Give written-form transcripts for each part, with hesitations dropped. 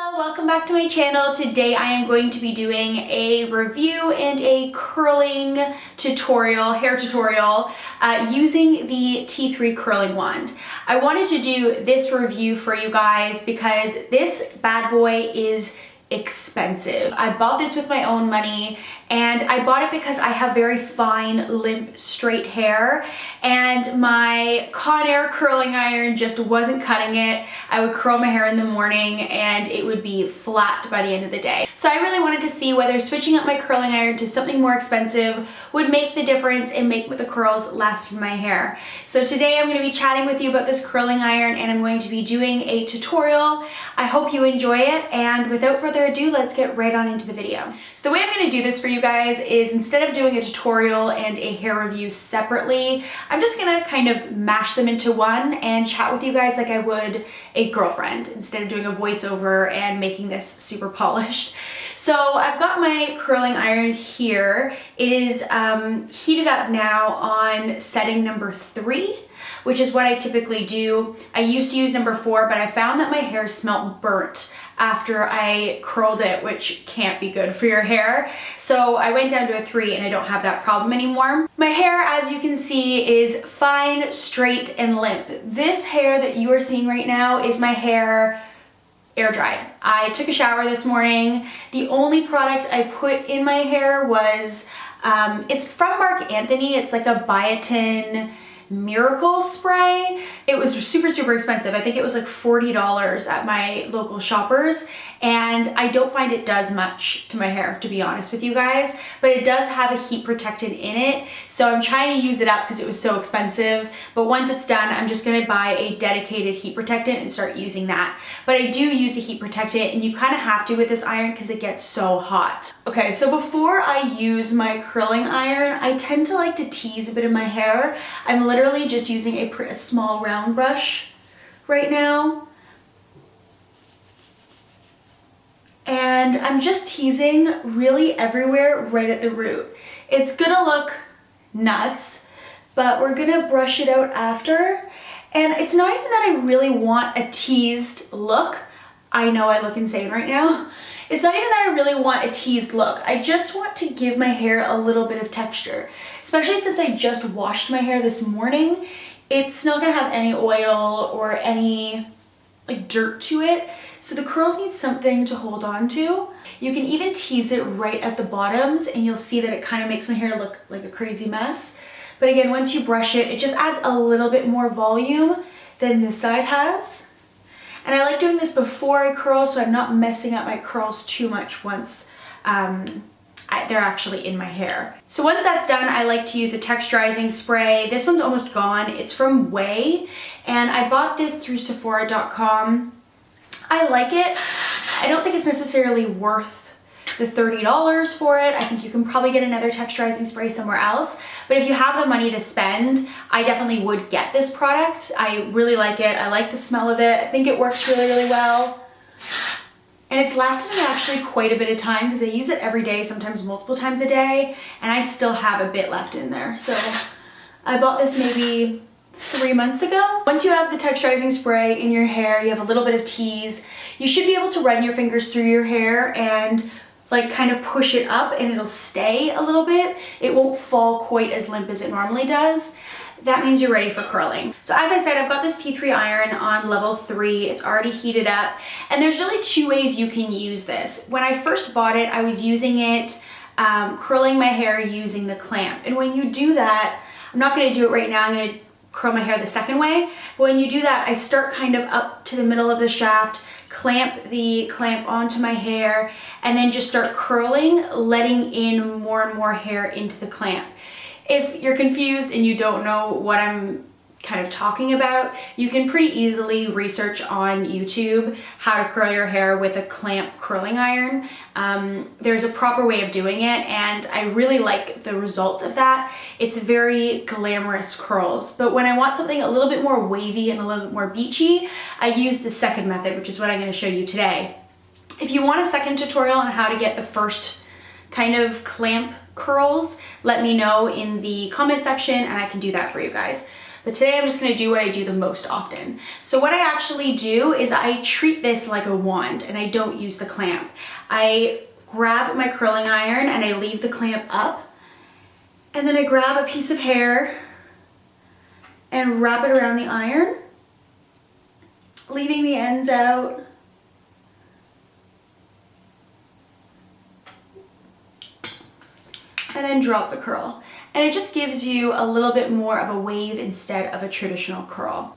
Hello, welcome back to my channel. Today I am going to be doing a review and a curling tutorial, hair tutorial, using the T3 curling wand. I wanted to do this review for you guys because this bad boy is expensive. I bought this with my own money and I bought it because I have very fine, limp, straight hair and my Conair curling iron just wasn't cutting it. I would curl my hair in the morning and it would be flat by the end of the day. So I really wanted to see whether switching up my curling iron to something more expensive would make the difference and make the curls last in my hair. So today I'm going to be chatting with you about this curling iron and I'm going to be doing a tutorial. I hope you enjoy it, and without further ado, let's get right on into the video. So the way I'm going to do this for you guys is, instead of doing a tutorial and a hair review separately, I'm just going to kind of mash them into one and chat with you guys like I would a girlfriend, instead of doing a voiceover and making this super polished. So I've got my curling iron here. It is heated up now on setting number 3, which is what I typically do. I used to use number 4, but I found that my hair smelled burnt after I curled it, which can't be good for your hair. So I went down to a 3 and I don't have that problem anymore. My hair, as you can see, is fine, straight, and limp. This hair that you are seeing right now is my hair air dried. I took a shower this morning. The only product I put in my hair was, it's from Marc Anthony. It's like a biotin miracle spray. It was super expensive. I think it was like $40 at my local Shoppers, and I don't find it does much to my hair, to be honest with you guys, but it does have a heat protectant in it, so I'm trying to use it up because it was so expensive. But once it's done, I'm just going to buy a dedicated heat protectant and start using that. But I do use a heat protectant, and you kind of have to with this iron because it gets so hot. Okay, so before I use my curling iron, I tend to like to tease a bit of my hair. I'm literally just using a small round brush right now. And I'm just teasing really everywhere right at the root. It's gonna look nuts, but we're gonna brush it out after. And it's not even that I really want a teased look. I know I look insane right now. It's not even that I really want a teased look. I just want to give my hair a little bit of texture, especially since I just washed my hair this morning. It's not gonna have any oil or any like dirt to it. So the curls need something to hold on to. You can even tease it right at the bottoms and you'll see that it kind of makes my hair look like a crazy mess. But again, once you brush it, it just adds a little bit more volume than this side has. And I like doing this before I curl so I'm not messing up my curls too much once they're actually in my hair. So once that's done, I like to use a texturizing spray. This one's almost gone. It's from Wavy, and I bought this through Sephora.com. I like it. I don't think it's necessarily worth the $30 for it. I think you can probably get another texturizing spray somewhere else, but if you have the money to spend, I definitely would get this product. I really like it. I like the smell of it. I think it works really well. And it's lasted me actually quite a bit of time because I use it every day, sometimes multiple times a day, and I still have a bit left in there. So I bought this maybe 3 months ago. Once you have the texturizing spray in your hair, you have a little bit of tease, you should be able to run your fingers through your hair and like kind of push it up and it'll stay a little bit. It won't fall quite as limp as it normally does. That means you're ready for curling. So as I said, I've got this T3 iron on level 3. It's already heated up, and there's really 2 ways you can use this. When I first bought it, I was using it curling my hair using the clamp. And when you do that, I'm not gonna do it right now, I'm gonna curl my hair the second way. But when you do that, I start kind of up to the middle of the shaft, clamp the clamp onto my hair, and then just start curling, letting in more and more hair into the clamp. If you're confused and you don't know what I'm kind of talking about, you can pretty easily research on YouTube how to curl your hair with a clamp curling iron. There's a proper way of doing it, and I really like the result of that. It's very glamorous curls, but when I want something a little bit more wavy and a little bit more beachy, I use the second method, which is what I'm going to show you today. If you want a second tutorial on how to get the first kind of clamp curls, let me know in the comment section and I can do that for you guys. but today I'm just gonna do what I do the most often. So what I actually do is I treat this like a wand and I don't use the clamp. I grab my curling iron and I leave the clamp up, and then I grab a piece of hair and wrap it around the iron, leaving the ends out. And then drop the curl. And it just gives you a little bit more of a wave instead of a traditional curl.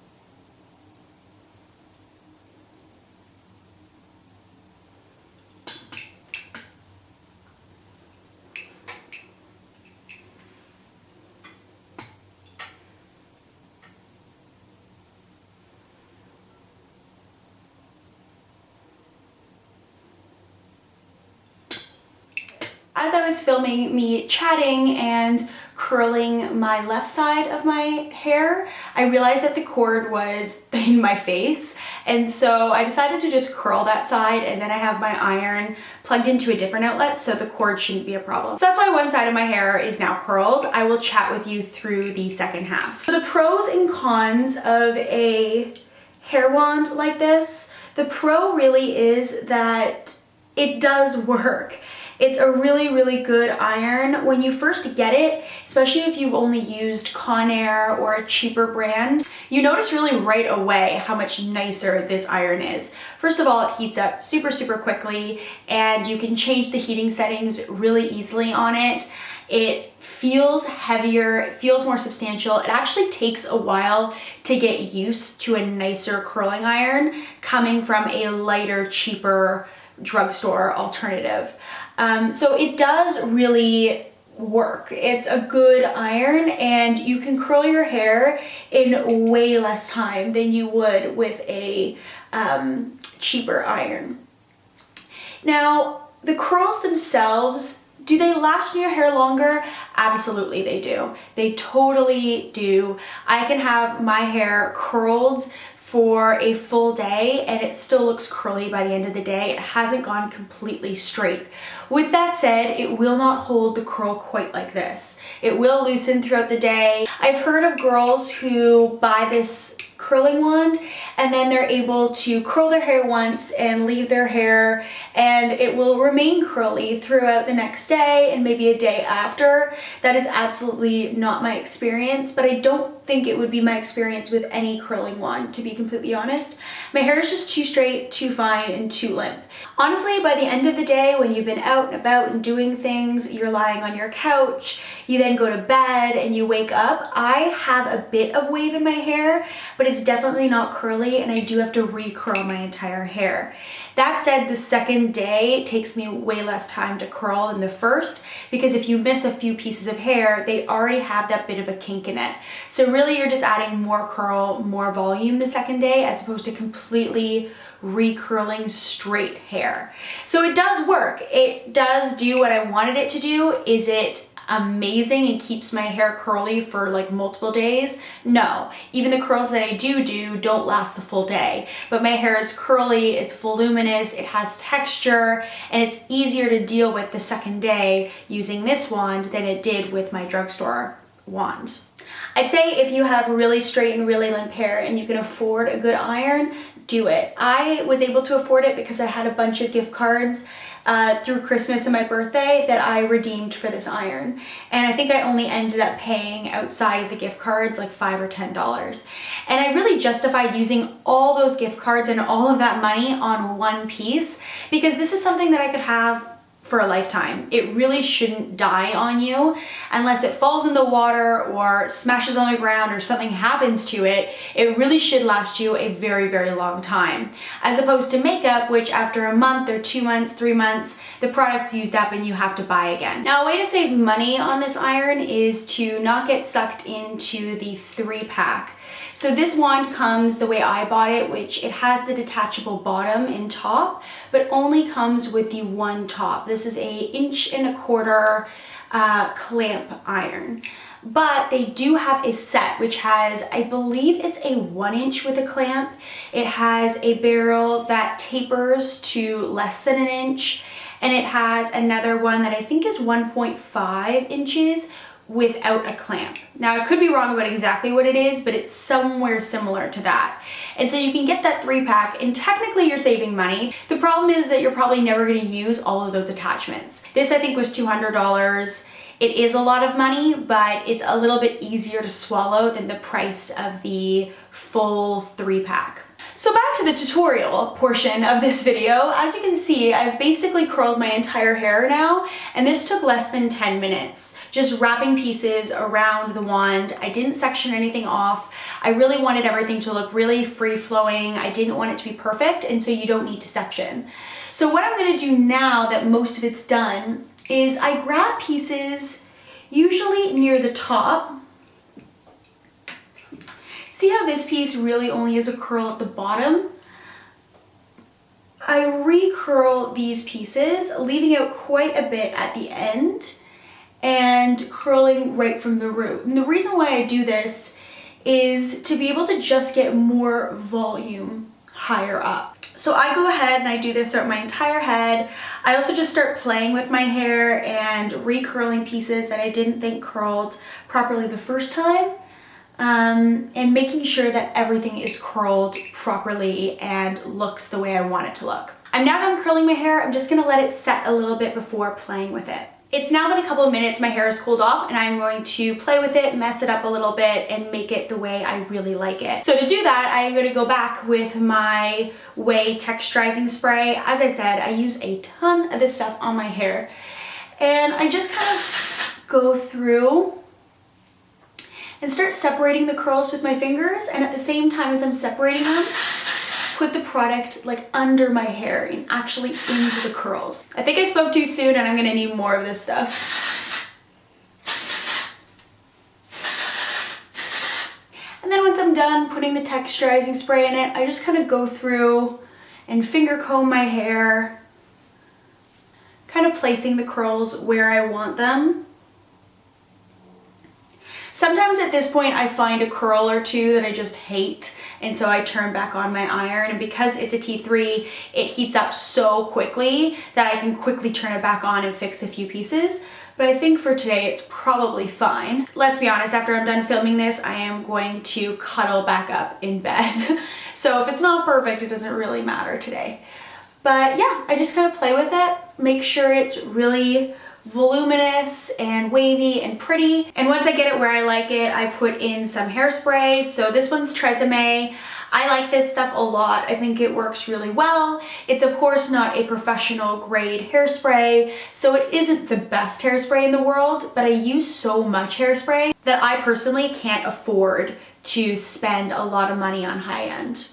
As I was filming me chatting and curling my left side of my hair, I realized that the cord was in my face, and so I decided to just curl that side, and then I have my iron plugged into a different outlet so the cord shouldn't be a problem. So that's why one side of my hair is now curled. I will chat with you through the second half. So the pros and cons of a hair wand like this, the pro really is that it does work. It's a really, really good iron. When you first get it, especially if you've only used Conair or a cheaper brand, you notice really right away how much nicer this iron is. First of all, it heats up super, super quickly, and you can change the heating settings really easily on it. It feels heavier, it feels more substantial. It actually takes a while to get used to a nicer curling iron coming from a lighter, cheaper drugstore alternative. So it does really work. It's a good iron, and you can curl your hair in way less time than you would with a cheaper iron. Now, the curls themselves, do they last in your hair longer? Absolutely they do. They totally do. I can have my hair curled for a full day and it still looks curly by the end of the day. It hasn't gone completely straight. With that said, it will not hold the curl quite like this. It will loosen throughout the day. I've heard of girls who buy this curling wand and then they're able to curl their hair once and leave their hair, and it will remain curly throughout the next day and maybe a day after. That is absolutely not my experience, but I don't think it would be my experience with any curling wand, to be completely honest. My hair is just too straight, too fine, and too limp. Honestly, by the end of the day, when you've been out and about and doing things, you're lying on your couch, you then go to bed and you wake up, I have a bit of wave in my hair, but it's definitely not curly, and I do have to re-curl my entire hair. That said, the second day takes me way less time to curl than the first, because if you miss a few pieces of hair, they already have that bit of a kink in it. So really you're just adding more curl, more volume the second day, as opposed to completely re-curling straight hair. So it does work. It does do what I wanted it to do. Is it amazing and keeps my hair curly for like multiple days? No. Even the curls that I do don't last the full day. But my hair is curly, it's voluminous, it has texture, and it's easier to deal with the second day using this wand than it did with my drugstore wand. I'd say if you have really straight and really limp hair and you can afford a good iron, do it. I was able to afford it because I had a bunch of gift cards through Christmas and my birthday that I redeemed for this iron. And I think I only ended up paying outside of the gift cards like $5 or $10. And I really justified using all those gift cards and all of that money on one piece, because this is something that I could have for a lifetime. It really shouldn't die on you unless it falls in the water or smashes on the ground or something happens to it. It really should last you a very, very long time. As opposed to makeup, which after a month or 2 months, 3 months, the product's used up and you have to buy again. Now, a way to save money on this iron is to not get sucked into the 3-pack. So this wand comes the way I bought it, which it has the detachable bottom and top, but only comes with the one top. This is a 1.25 inch clamp iron. But they do have a set which has, I believe it's a 1 inch with a clamp. It has a barrel that tapers to less than 1 inch, and it has another one that I think is 1.5 inches without a clamp. Now I could be wrong about exactly what it is, but it's somewhere similar to that. And so you can get that 3-pack and technically you're saving money. The problem is that you're probably never gonna use all of those attachments. This I think was $200. It is a lot of money, but it's a little bit easier to swallow than the price of the full 3-pack. So back to the tutorial portion of this video. As you can see, I've basically curled my entire hair now, and this took less than 10 minutes. Just wrapping pieces around the wand. I didn't section anything off. I really wanted everything to look really free-flowing. I didn't want it to be perfect, and so you don't need to section. So what I'm gonna do now that most of it's done is I grab pieces, usually near the top. See how this piece really only has a curl at the bottom? I recurl these pieces, leaving out quite a bit at the end and curling right from the root. And the reason why I do this is to be able to just get more volume higher up. So I go ahead and I do this throughout my entire head. I also just start playing with my hair and recurling pieces that I didn't think curled properly the first time. And making sure that everything is curled properly and looks the way I want it to look. I'm now done curling my hair. I'm just gonna let it set a little bit before playing with it. It's now been a couple of minutes, my hair has cooled off, and I'm going to play with it, mess it up a little bit, and make it the way I really like it. So to do that, I'm gonna go back with my Wavy texturizing spray. As I said, I use a ton of this stuff on my hair. And I just kind of go through and start separating the curls with my fingers, and at the same time as I'm separating them, put the product like under my hair and actually into the curls. I think I spoke too soon and I'm gonna need more of this stuff. And then once I'm done putting the texturizing spray in it, I just kind of go through and finger comb my hair, kind of placing the curls where I want them. Sometimes at this point I find a curl or two that I just hate, and so I turn back on my iron, and because it's a T3, it heats up so quickly that I can quickly turn it back on and fix a few pieces. But I think for today it's probably fine. Let's be honest, after I'm done filming this, I am going to cuddle back up in bed. So if it's not perfect, it doesn't really matter today. But yeah, I just kind of play with it, make sure it's really voluminous and wavy and pretty. And once I get it where I like it, I put in some hairspray. So this one's Tresemme. I like this stuff a lot. I think it works really well. It's of course not a professional grade hairspray, so it isn't the best hairspray in the world, but I use so much hairspray that I personally can't afford to spend a lot of money on high end.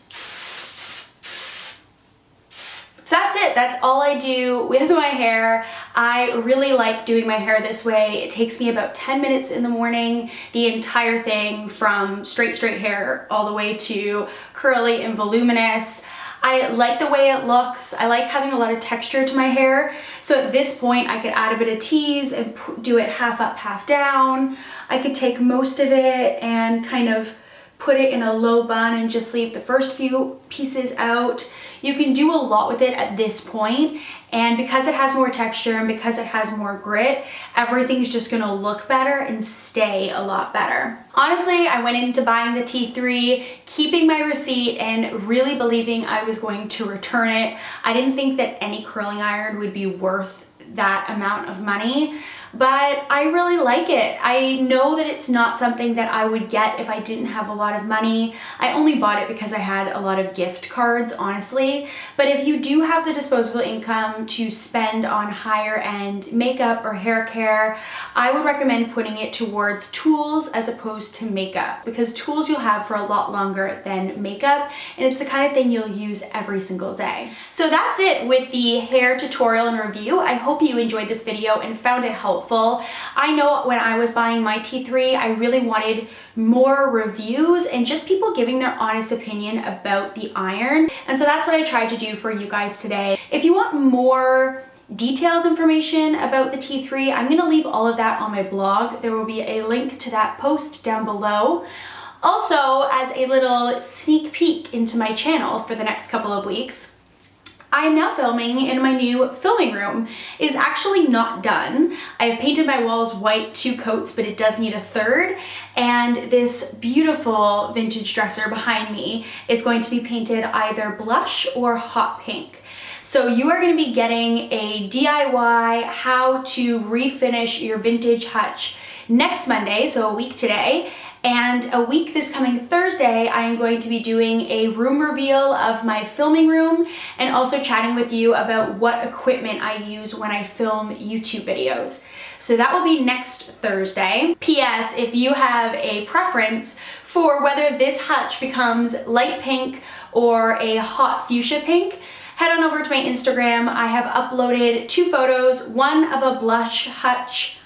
So that's it, that's all I do with my hair. I really like doing my hair this way. It takes me about 10 minutes in the morning, the entire thing from straight hair all the way to curly and voluminous. I like the way it looks. I like having a lot of texture to my hair. So at this point I could add a bit of tease and do it half up, half down. I could take most of it and kind of put it in a low bun and just leave the first few pieces out. You can do a lot with it at this point, and because it has more texture and because it has more grit, everything's just gonna look better and stay a lot better. Honestly, I went into buying the T3, keeping my receipt and really believing I was going to return it. I didn't think that any curling iron would be worth that amount of money, but I really like it. I know that it's not something that I would get if I didn't have a lot of money. I only bought it because I had a lot of gift cards, honestly. But if you do have the disposable income to spend on higher end makeup or hair care, I would recommend putting it towards tools as opposed to makeup, because tools you'll have for a lot longer than makeup, and it's the kind of thing you'll use every single day. So that's it with the hair tutorial and review. I hope you enjoyed this video and found it helpful. I know when I was buying my T3, I really wanted more reviews and just people giving their honest opinion about the iron. And so that's what I tried to do for you guys today. If you want more detailed information about the T3, I'm gonna leave all of that on my blog. There will be a link to that post down below. Also, as a little sneak peek into my channel for the next couple of weeks, I am now filming in my new filming room. It is actually not done. I've painted my walls white 2 coats, but it does need a 3rd. And this beautiful vintage dresser behind me is going to be painted either blush or hot pink. So you are going to be getting a DIY how to refinish your vintage hutch next Monday, so a week today. And a week this coming Thursday, I am going to be doing a room reveal of my filming room and also chatting with you about what equipment I use when I film YouTube videos. So that will be next Thursday. P.S. If you have a preference for whether this hutch becomes light pink or a hot fuchsia pink, head on over to my Instagram. I have uploaded 2 photos, one of a blush hutch,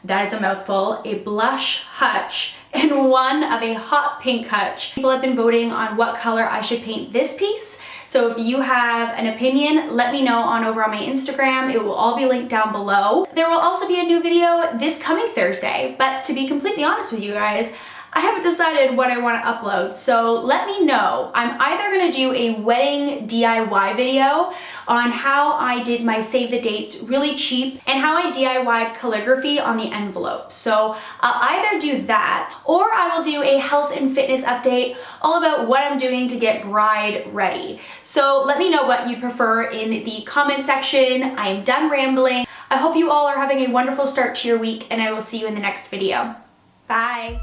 that is a mouthful, a blush hutch, and one of a hot pink hutch. People have been voting on what color I should paint this piece. So if you have an opinion, let me know on over on my Instagram. It will all be linked down below. There will also be a new video this coming Thursday, but to be completely honest with you guys, I haven't decided what I want to upload, so let me know. I'm either going to do a wedding DIY video on how I did my save the dates really cheap and how I DIY'd calligraphy on the envelope. So I'll either do that or I will do a health and fitness update all about what I'm doing to get bride ready. So let me know what you prefer in the comment section. I am done rambling. I hope you all are having a wonderful start to your week and I will see you in the next video. Bye.